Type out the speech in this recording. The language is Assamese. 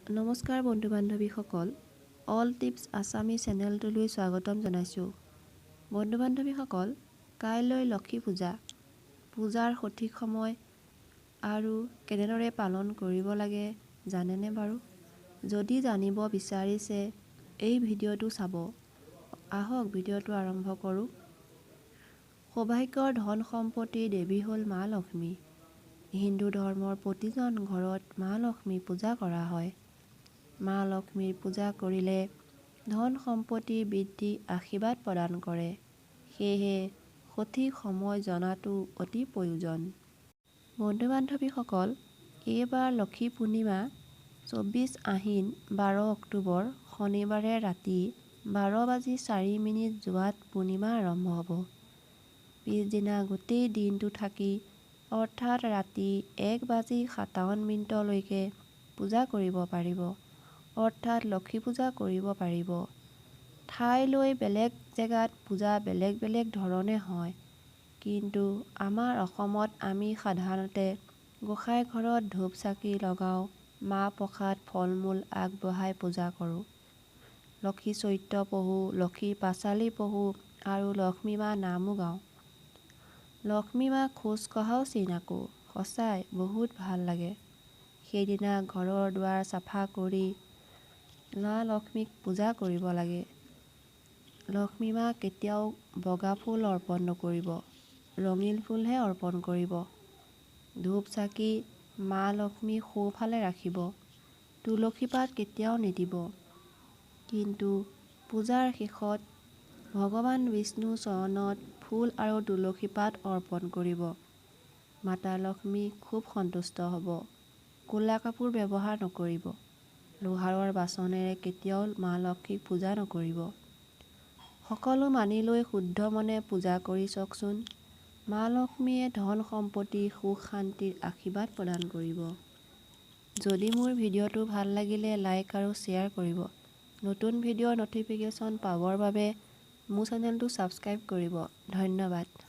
নমস্কাৰ বন্ধু বান্ধৱীসকল, অল টিপছ আছামী চেনেলটোলৈ স্বাগতম জনাইছোঁ। বন্ধু বান্ধৱীসকল, কাইলৈ লক্ষী পূজা। পূজাৰ সঠিক সময় আৰু কেনেদৰে পালন কৰিব লাগে জানেনে বাৰু? যদি জানিব বিচাৰিছে এই ভিডিঅ'টো চাব। আহক ভিডিঅ'টো আৰম্ভ কৰোঁ। সৌভাগ্যৰ ধন সম্পত্তিৰ দেৱী হ'ল মা লক্ষ্মী। হিন্দু ধৰ্মৰ প্ৰতিজন ঘৰত মা লক্ষ্মী পূজা কৰা হয়। মা লক্ষ্মীৰ পূজা কৰিলে ধন সম্পত্তি বৃদ্ধি আশীৰ্বাদ প্ৰদান কৰে। সেয়েহে সঠিক সময় জনাটো অতি প্ৰয়োজন। বন্ধু বান্ধৱীসকল, এইবাৰ লক্ষী পূৰ্ণিমা 24 আহিন 12 অক্টোবৰ শনিবাৰে ৰাতি 12:04 যোৱাত পূৰ্ণিমা আৰম্ভ হ'ব। পিছদিনা গোটেই দিনটো থাকি অৰ্থাৎ ৰাতি 1:57 লৈকে পূজা কৰিব পাৰিব, অৰ্থাৎ লক্ষী পূজা কৰিব পাৰিব। ঠাই লৈ বেলেগ জেগাত পূজা বেলেগ বেলেগ ধৰণে হয়, কিন্তু আমাৰ অসমত আমি সাধাৰণতে গোসাঁই ঘৰত ধূপ চাকি লগাওঁ, মাহ প্ৰসাদ ফল মূল আগবঢ়াই পূজা কৰোঁ। লক্ষী চৰিত্ৰ পঢ়োঁ, লক্ষীৰ পাঁচালী পঢ়োঁ আৰু লক্ষ্মী মা নামো গাওঁ। লক্ষ্মী মাক খোজ কঢ়াও চিন আকোঁ। সঁচাই বহুত ভাল লাগে। সেইদিনা ঘৰৰ দুৱাৰ চাফা কৰি মা লক্ষ্মীক পূজা কৰিব লাগে। লক্ষ্মী মাক কেতিয়াও বগা ফুল অৰ্পণ নকৰিব, ৰঙীন ফুলহে অৰ্পণ কৰিব। ধূপ চাকি মা লক্ষ্মীক সোঁফালে ৰাখিব। তুলসী পাত কেতিয়াও নিদিব। কিন্তু পূজাৰ শেষত ভগৱান বিষ্ণুৰ চৰণত ফুল আৰু তুলসী পাত অৰ্পণ কৰিব। মাতা লক্ষ্মী খুব সন্তুষ্ট হ'ব। ক'লা কাপোৰ ব্যৱহাৰ নকৰিব। লোহাৰৰ বাচনেৰে কেতিয়াও মা লক্ষ্মীক পূজা নকৰিব। সকলো মানি লৈ শুদ্ধ মনে পূজা কৰি চাওকচোন। মা লক্ষ্মীয়ে ধন সম্পত্তি সুখ শান্তিৰ আশীৰ্বাদ প্ৰদান কৰিব। যদি মোৰ ভিডিঅ'টো ভাল লাগিলে লাইক আৰু শ্বেয়াৰ কৰিব। নতুন ভিডিঅ'ৰ ন'টিফিকেশ্যন পাবৰ বাবে মোৰ চেনেলটো ছাবস্ক্ৰাইব কৰিব। ধন্যবাদ।